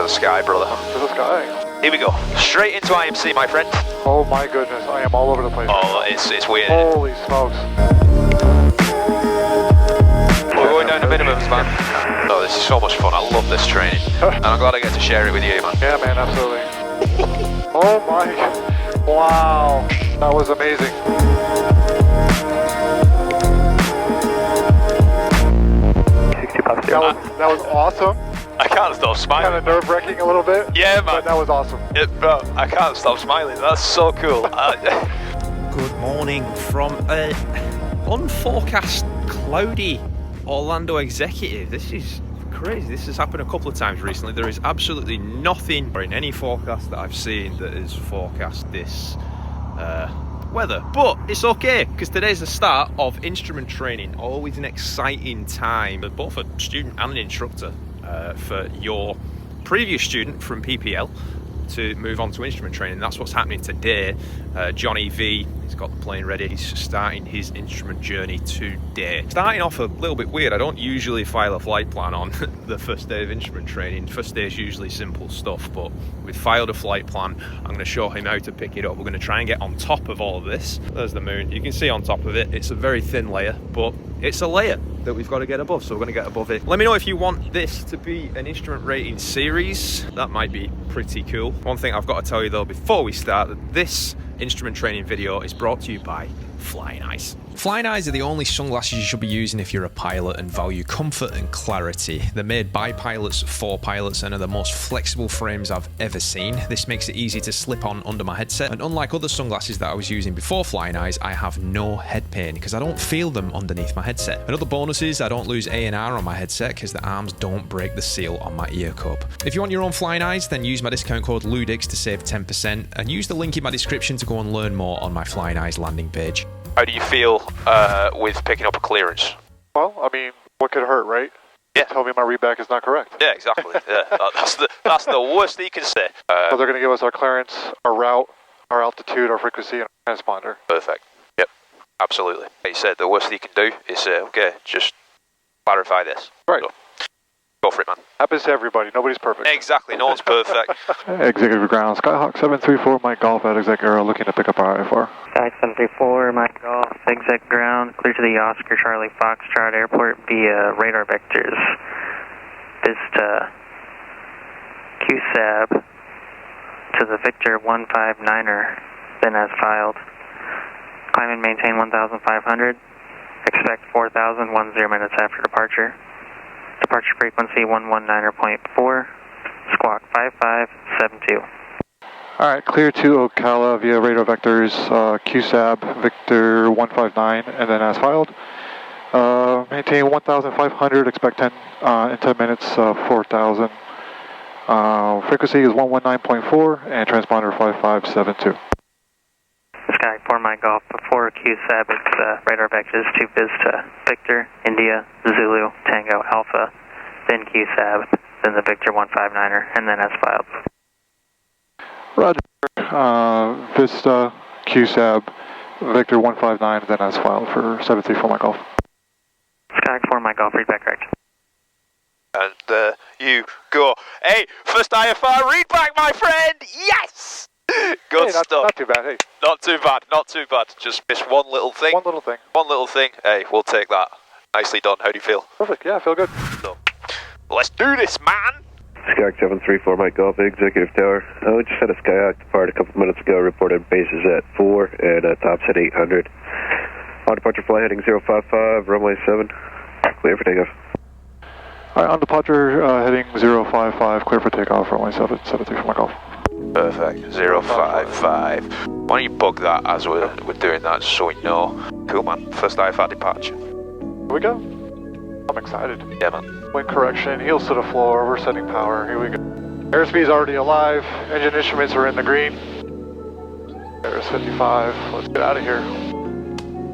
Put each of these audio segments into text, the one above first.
to the sky, brother. To the sky. Here we go. Straight into IMC, my friend. Oh my goodness, I am all over the place. Oh, it's weird. Holy smokes. We're going down to minimums, man. Oh, this is so much fun. I love this training. And I'm glad I get to share it with you, man. Yeah, man, absolutely. Oh my. Wow. That was amazing. That was awesome. I can't stop smiling. Kind of nerve-wracking a little bit. Yeah, man. But that was awesome. Yeah, bro, I can't stop smiling. That's so cool. Good morning from an unforecast, cloudy Orlando executive. This is crazy. This has happened a couple of times recently. There is absolutely nothing in any forecast that I've seen that has forecast this weather, but it's okay because today's the start of instrument training. Always an exciting time, both a student and an instructor, for your previous student from PPL to move on to instrument training. That's what's happening today. Jonny V, he's got the plane ready. He's starting his instrument journey today. Starting off a little bit weird. I don't usually file a flight plan on the first day of instrument training. First day is usually simple stuff, but we've filed a flight plan. I'm going to show him how to pick it up. We're going to try and get on top of all of this. There's the moon. You can see on top of it. It's a very thin layer, but it's a layer that we've got to get above, so we're going to get above it. Let me know if you want this to be an instrument rating series. That might be pretty cool. One thing I've got to tell you though before we start, that this instrument training video is brought to you by Flying Eyes. Flying Eyes are the only sunglasses you should be using if you're a pilot and value comfort and clarity. They're made by pilots for pilots and are the most flexible frames I've ever seen. This makes it easy to slip on under my headset, and unlike other sunglasses that I was using before Flying Eyes, I have no head pain because I don't feel them underneath my headset. Another bonus is I don't lose A&R on my headset because the arms don't break the seal on my ear cup. If you want your own Flying Eyes, then use my discount code LewDix to save 10%, and use the link in my description to go and learn more on my Flying Eyes landing page. How do you feel with picking up a clearance? Well, I mean, what could hurt, right? Yeah. Tell me my readback is not correct. Yeah, exactly. Yeah, that's the worst that you can say. So they're going to give us our clearance, our route, our altitude, our frequency, and our transponder. Perfect. Yep, absolutely. Like you said, the worst that you can do is say, okay, just clarify this. Right. So, go for it, man. Happens to everybody. Nobody's perfect. Exactly. No one's perfect. Executive ground, Skyhawk 734, Mike Golf at exec arrow, looking to pick up our IFR. Sky 734, Mike Golf, exec ground, clear to the Oscar Charlie Foxtrot Airport via radar vectors. Vista QSAB to the Victor 159er, then as filed. Climb and maintain 1,500. Expect 4,000, 10 minutes after departure. Departure frequency 119.4, squawk 5572. Alright, clear to Ocala via radar vectors, QSAB, Victor 159, and then as filed. Maintain 1,500, expect 10 in 10 minutes, 4,000. Frequency is 119.4, and transponder 5572. Sky 4 Mike Golf, before QSAB, it's radar vectors to Vista, Victor, India, Zulu, Tango, Alpha, then QSAB, then the Victor 159er, and then as filed. Roger. Vista, QSAB, Victor 159, then as filed for 734 Mike Golf. Sky 4 Mike Golf, readback correct. And you go, hey, first IFR readback, my friend! Yes! Good hey, stuff. Not too bad, hey. Not too bad, not too bad. Just missed one little thing. One little thing. One little thing. Hey, we'll take that. Nicely done. How do you feel? Perfect, yeah, I feel good. So, let's do this, man! Skyhawk 734 Mike Golf, Executive Tower. We just had a Skyhawk depart a couple minutes ago, reported bases at 4 and tops at 800. On departure flight heading 055, runway 7, clear for takeoff. Alright, on departure heading 055, clear for takeoff, runway 734 Mike Golf. Perfect. 055. Why don't you bug that as we're doing that so we know? Cool, man. First IFR departure. Here we go. I'm excited. Yeah, man. Wind correction, heels to the floor, we're setting power, here we go. Airspeed's already alive, engine instruments are in the green. There's 55, let's get out of here.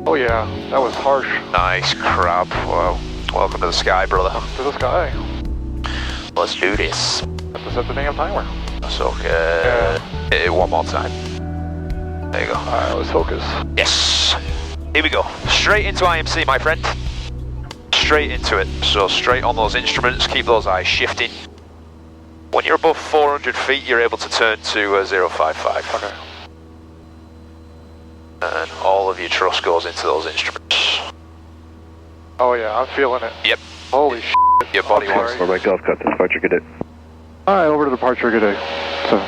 Oh yeah, that was harsh. Nice crap. Well, welcome to the sky, brother. To the sky. Let's do this. Have to set the damn timer. That's okay. Yeah. Hit it one more time. There you go. Alright, let's focus. Yes. Here we go. Straight into IMC, my friend. Straight into it. So straight on those instruments. Keep those eyes shifting. When you're above 400 feet, you're able to turn to 055. Okay. And all of your thrust goes into those instruments. Oh yeah, I'm feeling it. Yep. Holy shit. Your body wants. For my golf cut to departure, good day. Alright, over to departure, good day. So.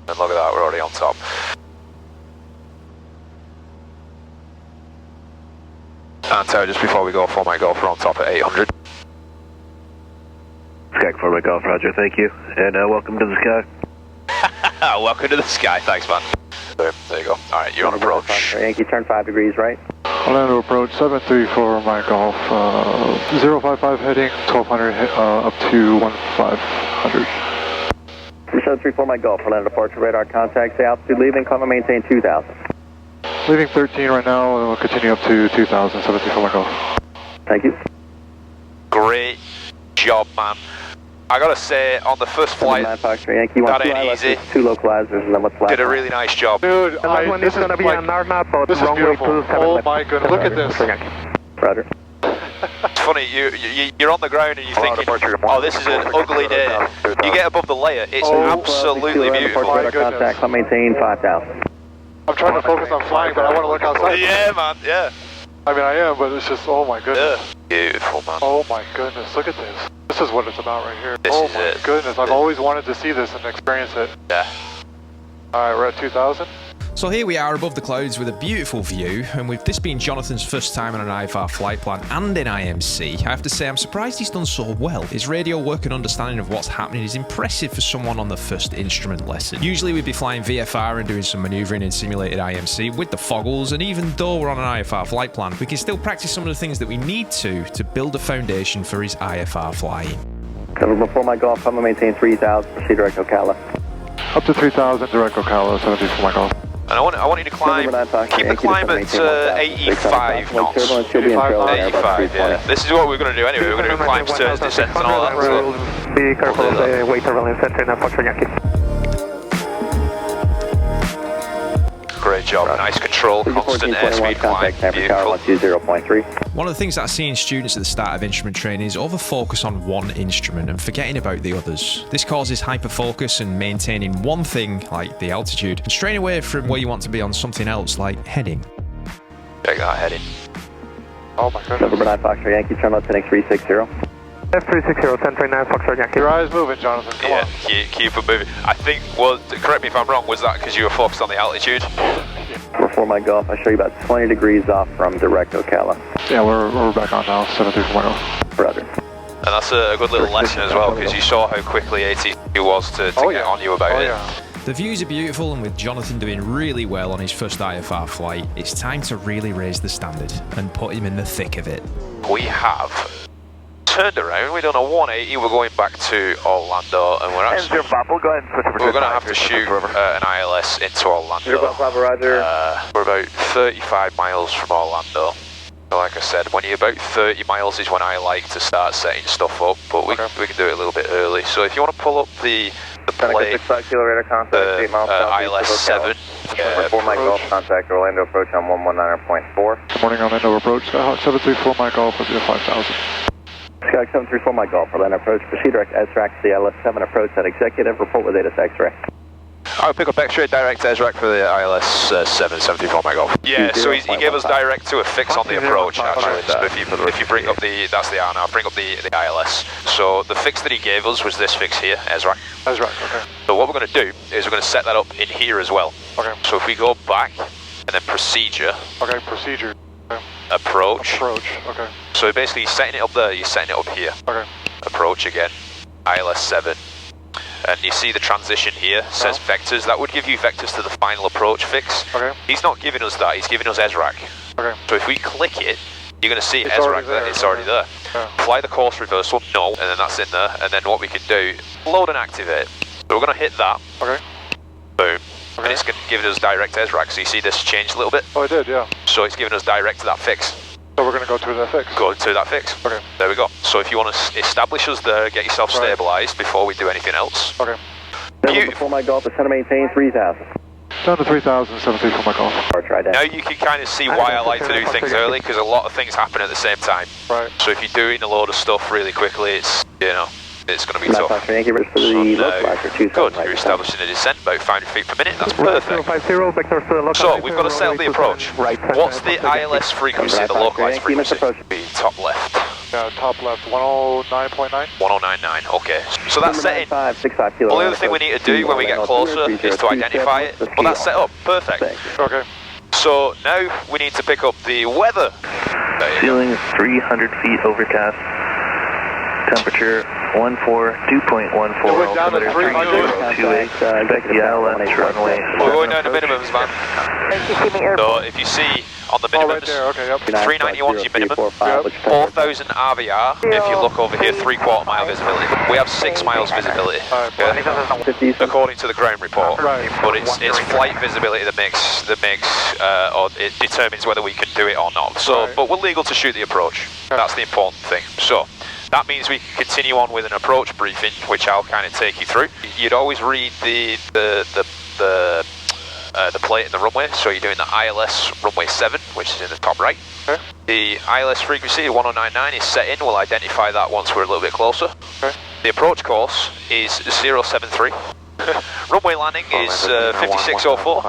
And look at that, we're already on top. And just before we go, for my golf, we're on top at 800. Sky for my golf, roger, thank you. And welcome to the sky. Welcome to the sky, thanks man. There you go. Alright, you're on approach. Yankee, turn 5 degrees right. Orlando approach, 734 my golf, 055 heading, 1200 up to 1500. Michal 34 my golf, Orlando departure radar contact, the altitude leaving, climb and maintain 2000. Leaving 13 right now, and we'll continue up to 2000, 734 my golf. Thank you. Great job, man. I gotta say, on the first flight, Yankee, that ain't easy. 2 localizers and then what's left. Did a really nice job. Dude, this is going to be on our map, this is beautiful. Oh my goodness, look at this. Roger. It's funny, you're on the ground and you're thinking, oh, this is an ugly day. You get above the layer, it's absolutely beautiful. My goodness. Contact, climb maintain 5000. I'm trying to focus on flying, but I want to look outside. Yeah, man, yeah. I mean, I am, but it's just, oh my goodness. Yeah. Beautiful, man. Oh my goodness, look at this. This is what it's about right here. This oh is my it. goodness, I've always wanted to see this and experience it. Yeah. Alright, we're at 2000. So here we are above the clouds with a beautiful view, and with this being Jonathan's first time on an IFR flight plan and in IMC, I have to say I'm surprised he's done so well. His radio work and understanding of what's happening is impressive for someone on the first instrument lesson. Usually we'd be flying VFR and doing some manoeuvring in simulated IMC with the foggles, and even though we're on an IFR flight plan, we can still practice some of the things that we need to build a foundation for his IFR flying. Cover before my golf, climb and maintain 3000, proceed direct Ocala. Up to 3000, direct Ocala, 74 my golf. And I want you to climb, keep the climb at 85 knots. 85, yeah. This is what we're going to do anyway, we're going to do climbs, turns, descents and all that. So be careful of the weight turbulence center in Foxtrot Yankee. Great job, nice control, constant airspeed climb, beautiful. One of the things that I see in students at the start of instrument training is over-focus on one instrument and forgetting about the others. This causes hyper-focus and maintaining one thing, like the altitude, and straying away from where you want to be on something else, like heading. Check that heading. Oh my goodness. November 9 Foxtrot Yankee, turn left, heading 360. F360, 1039 Foxtrot Yankee. Your eyes moving, Jonathan, come on. Keep it moving. I think, well, correct me if I'm wrong, was that because you were focused on the altitude? Before my golf, I show you about 20 degrees off from direct Ocala. Yeah, we're back on now, 73 my golf. Roger. And that's a good little lesson as well, because you saw how quickly ATC was to get on you about it. Yeah. The views are beautiful, and with Jonathan doing really well on his first IFR flight, it's time to really raise the standard and put him in the thick of it. We have turned around, we've done a 180, we're going back to Orlando, and we're actually we're going to have to shoot an ILS into Orlando. We're about 35 miles from Orlando. Like I said, when you're about 30 miles is when I like to start setting stuff up, but we can do it a little bit early. So if you want to pull up the plane, ILS 7. Before my golf, contact Orlando approach on 119.4. Good morning, Orlando approach, 734 my golf, up to 5000. Sky 734 my golf, Orlando approach, proceed direct SRAC to the ILS 7 approach at executive, report with data X-ray. I'll pick up X-ray direct SRAC for the ILS 774 my golf. Yeah, so he gave us direct to a fix on the approach actually. So if you bring up that's the R now, bring up the ILS. So the fix that he gave us was this fix here, SRAC. SRAC, okay. So what we're going to do is we're going to set that up in here as well. Okay. So if we go back and then procedure. Okay, procedure. Okay. Approach. Okay. So basically you're setting it up there, you're setting it up here. Okay. Approach again, ILS 7. And you see the transition here, says vectors. That would give you vectors to the final approach fix. Okay. He's not giving us that, he's giving us SRAC. Okay. So if we click it, you're going to see SRAC there, it's already there. Yeah. Fly the course reversal, no, and then that's in there. And then what we can do, load and activate. So we're going to hit that. Okay. Boom. Okay. And it's giving us direct SRAC. So you see this change a little bit? Oh, I did, yeah. So it's giving us direct to that fix. So we're going to go to that fix? Go to that fix. Okay. There we go. So if you want to establish us there, get yourself stabilised before we do anything else. Okay. Before my golf, center maintain 3000. Down to 3000, 73 for my golf. Now you can kind of see why I like to do things early, because a lot of things happen at the same time. Right. So if you're doing a load of stuff really quickly, it's, you know, It's going to be tough. So now, good, you're establishing a descent about 500 feet per minute, that's perfect. So we've got to set up the approach. What's the ILS frequency, the localized frequency? Be top left. Top left, 109.9? 1099, okay. So that's set in. Well, the other thing we need to do when we get closer is to identify it. Well, that's set up, perfect. Okay. So now we need to pick up the weather. Ceiling is 300 feet overcast. Temperature 2.14. Altimeter 3028. Expect the ILS runway. We're going down to minimums, man. So if you see on the minimums, 391 is your minimum. 4,000 RVR. If you look over here, 3/4 mile visibility. We have 6 miles visibility. Okay. According to the ground report. But it's flight visibility that makes or it determines whether we can do it or not. So, but we're legal to shoot the approach. That's the important thing. So. That means we can continue on with an approach briefing, which I'll kind of take you through. You'd always read the plate in the runway, so you're doing the ILS runway 7, which is in the top right. Okay. The ILS frequency 1099 is set in. We'll identify that once we're a little bit closer. Okay. The approach course is 073. Runway landing is 5604.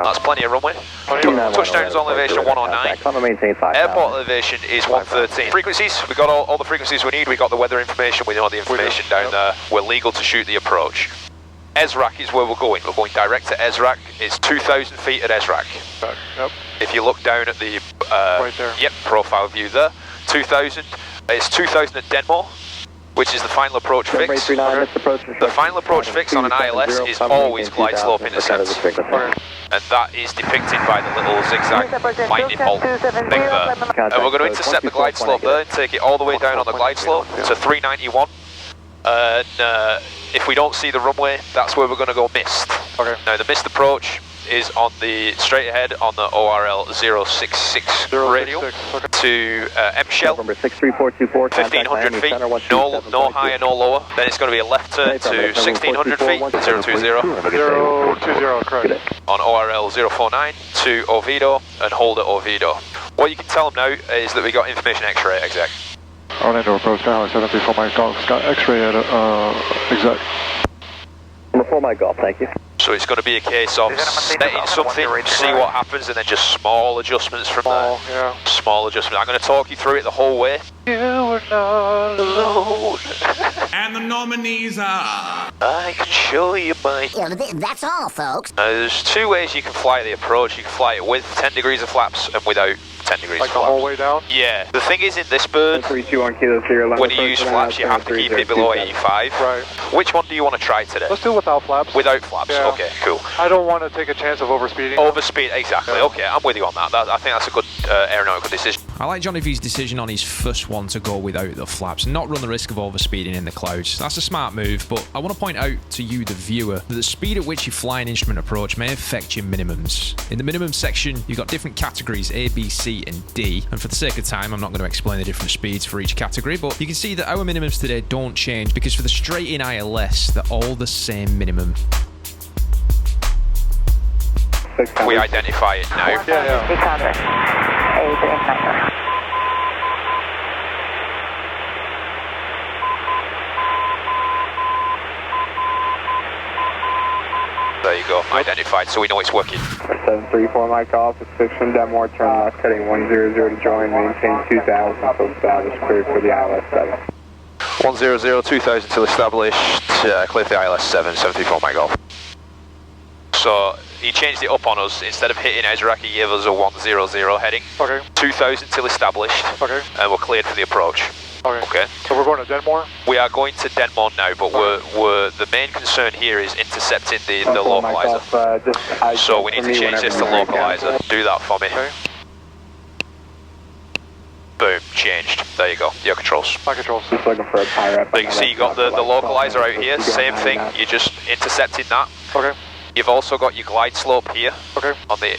That's plenty of runway. Touchdown is on elevation 109. Airport elevation is 113. Frequencies, we got all the frequencies we need. We got the weather information. We know the information down there. We're legal to shoot the approach. Ezrak is where we're going. We're going direct to Ezrak. It's 2,000 feet at Ezrak. Yep. If you look down at the right there. Yep, profile view there. 2,000. It's 2,000 at Denmore, which is the final approach fix. The final approach fix on an ILS is always glide slope intercepts. And that is depicted by the little zigzag lightning bolt thing there. And we're going to intercept the glide slope there and take it all the way down on the glide slope to 391. And if we don't see the runway, that's where we're going to go missed. Now the missed approach is on the straight ahead on the ORL 066 radial to M Shell, 1500 feet, no higher, no lower. Then it's going to be a left turn to 1600 feet, 020. 020, correct. On ORL 049 to Oviedo and hold at Oviedo. What you can tell them now is that we got information X-ray exec. Orlando approach Skyhawk 734 Mike Golf, got X-ray at exec. Number 4 Mike Golf, thank you. So it's going to be a case of setting something, see what happens, and then just small adjustments from there. Yeah. Small adjustments. I'm going to talk you through it the whole way. You were not alone. And the nominees are... I can show you my... That's all, folks. There's 2 ways you can fly the approach. You can fly it with 10 degrees of flaps and without 10 degrees of flaps. Like the whole way down? Yeah. The thing is, in this bird, when you use flaps, you have to keep it below 85. Right. Which one do you want to try today? Let's do it without flaps. Without flaps, yeah. Okay, cool. I don't want to take a chance of overspeeding. Overspeed, exactly. Yeah. Okay, I'm with you on that. I think that's a good aeronautical decision. I like Jonny V's decision on his first one to go without the flaps and not run the risk of overspeeding in the clouds. That's a smart move, but I want to point out to you, the viewer, that the speed at which you fly an instrument approach may affect your minimums. In the minimum section, you've got different categories, A, B, C, and D, and for the sake of time, I'm not going to explain the different speeds for each category, but you can see that our minimums today don't change because for the straight-in ILS, they're all the same minimum. We identify it now. There you go, identified, so we know it's working. 734 Mike Golf, description, Denmore, turn left, heading 100 to join, maintain 2000, so established, cleared for the ILS 7. 100, 2000 till established, clear for the ILS 7, 734 Mike Golf. So he changed it up on us. Instead of hitting Ezrak, he gave us a 100 heading. Okay. 2000 till established. Okay. And we're cleared for the approach. Okay. So we're going to Denmore? We are going to Denmore now, but we're the main concern here is intercepting the localizer. So we need to change this to localizer. Do that for me. Okay. Boom, changed. There you go, your controls. My controls. Just looking for a pirate. So you can see you got the localizer out here, same thing, you're just intercepting that. Okay. You've also got your glide slope here. Okay. On the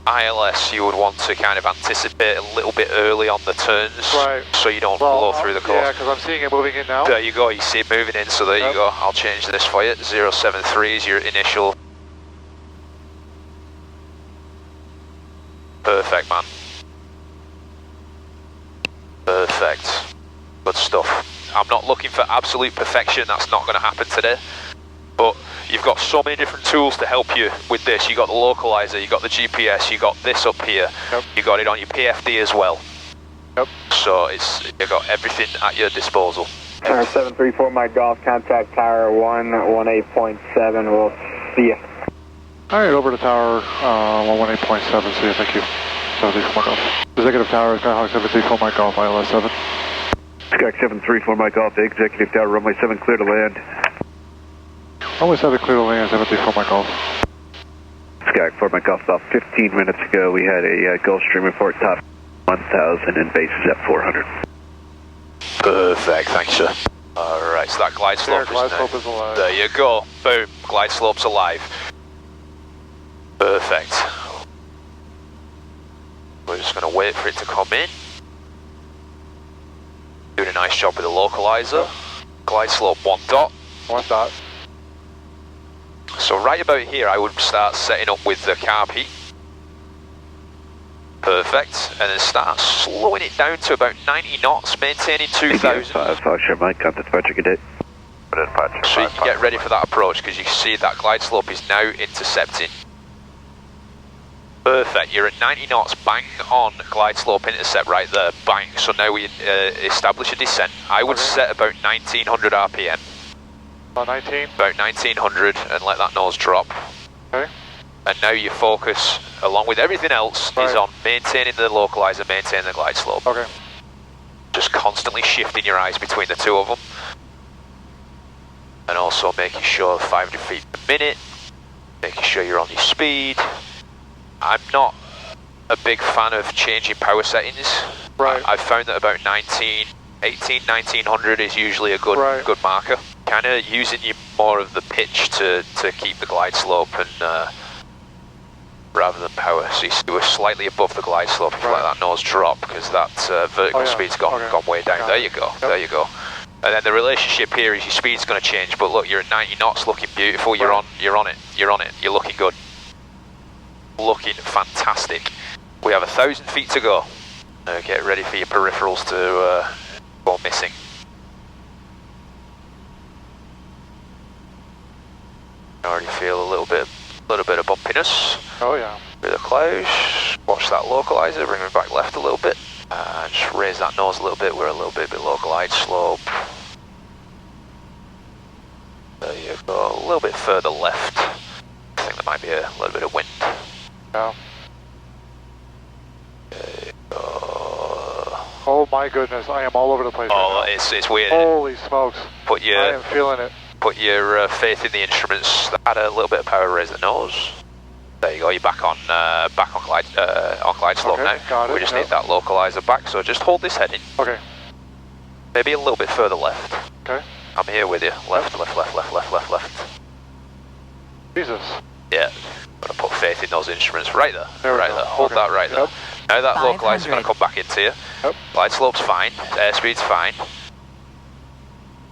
ILS, you would want to kind of anticipate a little bit early on the turns, right, so you don't blow through the course. Yeah, because I'm seeing it moving in now. There you go, you see it moving in, so there you go. I'll change this for you. 073 is your initial. Perfect, man. Perfect. Good stuff. I'm not looking for absolute perfection, that's not going to happen today. But you've got so many different tools to help you with this. You got the localizer, you got the GPS, you got this up here, you got it on your PFD as well. So you've got everything at your disposal. Tower 734, my golf, contact tower 118.7, we'll see you. Alright, over to tower 118.7, see you, thank you. 734 my golf. Executive tower, Skyhawk 734 my golf, ILS 7. Skyhawk 734 my golf, executive tower, runway 7 clear to land. Runway 7 clear to land, 734 my golf. Skyhawk 4 my golf, about 15 minutes ago we had a Gulfstream report top 1000 and bases at 400. Perfect, thanks sir. Alright, so that glide slope, is alive. There you go, boom, glide slope's alive. Perfect. We're just going to wait for it to come in. Doing a nice job with the localizer. Glide slope 1 dot. 1 dot. So right about here I would start setting up with the carb heat. Perfect. And then start slowing it down to about 90 knots, maintaining 2000. Foxtrot Mike, contact departure, good day. So you can get ready for that approach because you can see that glide slope is now intercepting. Perfect, you're at 90 knots, bang on glide slope intercept right there, bang. So now we establish a descent. I would set about 1900 RPM. About 19? About 1900 and let that nose drop. Okay. And now your focus, along with everything else, is on maintaining the localizer, maintaining the glide slope. Okay. Just constantly shifting your eyes between the two of them. And also making sure 500 feet per minute, making sure you're on your speed. I'm not a big fan of changing power settings. Right. I've found that about 1900 is usually a good good marker. Kind of using more of the pitch to keep the glide slope and rather than power. So you see we're slightly above the glide slope if you let that nose drop because that vertical speed's gone way down. There you go. There you go. And then the relationship here is your speed's going to change. But look, you're at 90 knots, looking beautiful. You're on it. You're on it. You're looking good. Looking fantastic. We have 1,000 feet to go. Get ready for your peripherals to go missing. I already feel a little bit of bumpiness. Oh yeah. Through the clouds. Watch that localizer. Bring me back left a little bit. Just raise that nose a little bit. We're a little bit below glide slope. There you go. A little bit further left. I think there might be a little bit of wind. Yeah. There you go. Oh my goodness, I am all over the place. Oh, it's weird. Holy smokes. I am feeling it. Put your faith in the instruments. Add a little bit of power. Raise the nose. There you go. You're back on glide slope now. Got it. We just need that localizer back. So just hold this heading. Okay. Maybe a little bit further left. Okay. I'm here with you. Left. Jesus. Yeah. Gotta put faith in those instruments. Right there. There right there. Hold that right there. Now that localizer's gonna come back into you. Glide slope's fine. Airspeed's fine.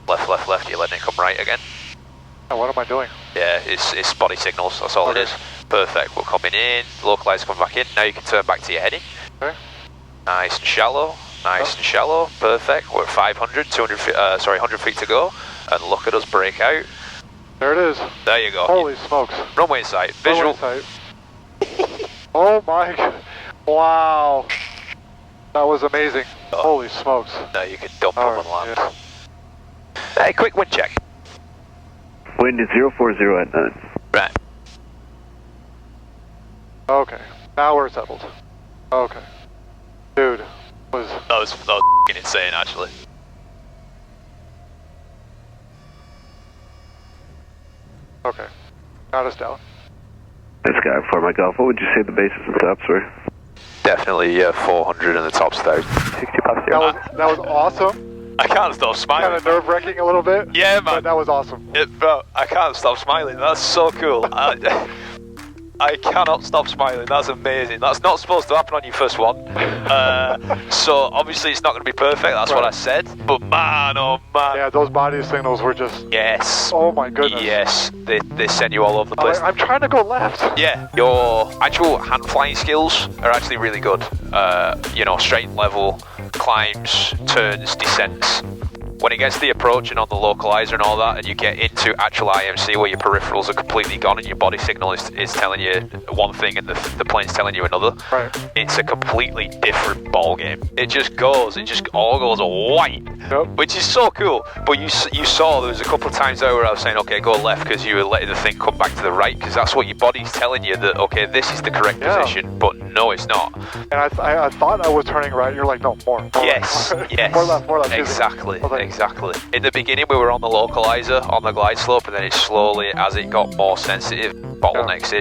Left. You're letting it come right again. Oh, what am I doing? Yeah, it's body signals. That's all it is. Perfect. We're coming in. Localizer coming back in. Now you can turn back to your heading. Okay. Nice and shallow. Nice and shallow. Perfect. We're at 500, 100 feet to go. And look at us break out. There it is. There you go. Holy smokes. Runway sight. Visual. Runway sight. Oh my god. Wow. That was amazing. Oh. Holy smokes. Now you can dump them and land. Yeah. Hey, quick wind check. Wind is 040 at 9. Right. Okay. Now we're settled. Okay. Dude. That was insane actually. Okay. Got us down. This guy for my golf, what would you say the bases and tops were? Definitely 400 and the top's 1,000. 60 past 0. That was awesome. I can't stop smiling. Kind of nerve-wracking a little bit. Yeah, man. But that was awesome. Bro, I can't stop smiling. That's so cool. I cannot stop smiling. That's amazing. That's not supposed to happen on your first one. So obviously it's not going to be perfect. That's what I said. But man, oh man. Yeah, those body signals were just... Yes. Oh my goodness. Yes. They send you all over the place. I'm trying to go left. Yeah. Your actual hand flying skills are actually really good. Straight and level, climbs, turns, descents. when it gets to the approach and on the localizer and all that, and you get into actual IMC where your peripherals are completely gone and your body signal is telling you one thing and the plane's telling you another, it's a completely different ball game. It just all goes white, which is so cool. But you saw there was a couple of times there where I was saying, okay, go left, because you were letting the thing come back to the right, because that's what your body's telling you, that okay, this is the correct position, but no, it's not. And I thought I was turning right. You're like, no, more. Yes. More left. Exactly. In the beginning, we were on the localizer on the glide slope, and then it slowly, as it got more sensitive, bottlenecks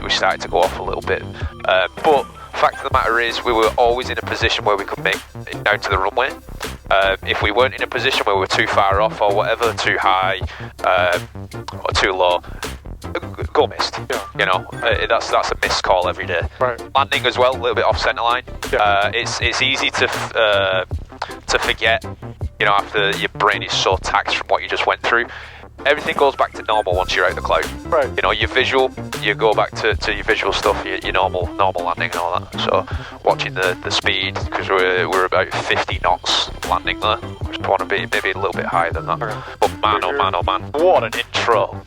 we started to go off a little bit. But fact of the matter is, we were always in a position where we could make it down to the runway. If we weren't in a position where we were too far off or whatever, too high or too low, go missed. You know, that's a missed call every day. Landing as well, a little bit off centre line. It's easy to forget, you know, after your brain is so taxed from what you just went through. Everything goes back to normal once you're out of the cloud. You know, your visual, you go back to your visual stuff, your normal landing and all that. So watching the speed, because we're about 50 knots landing there. Just want to be maybe a little bit higher than that. But man, oh man, what an intro!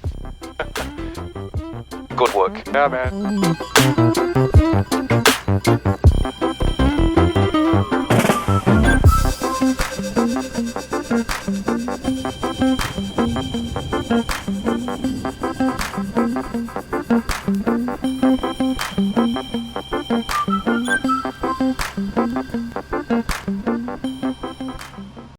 Good work. Yeah, man.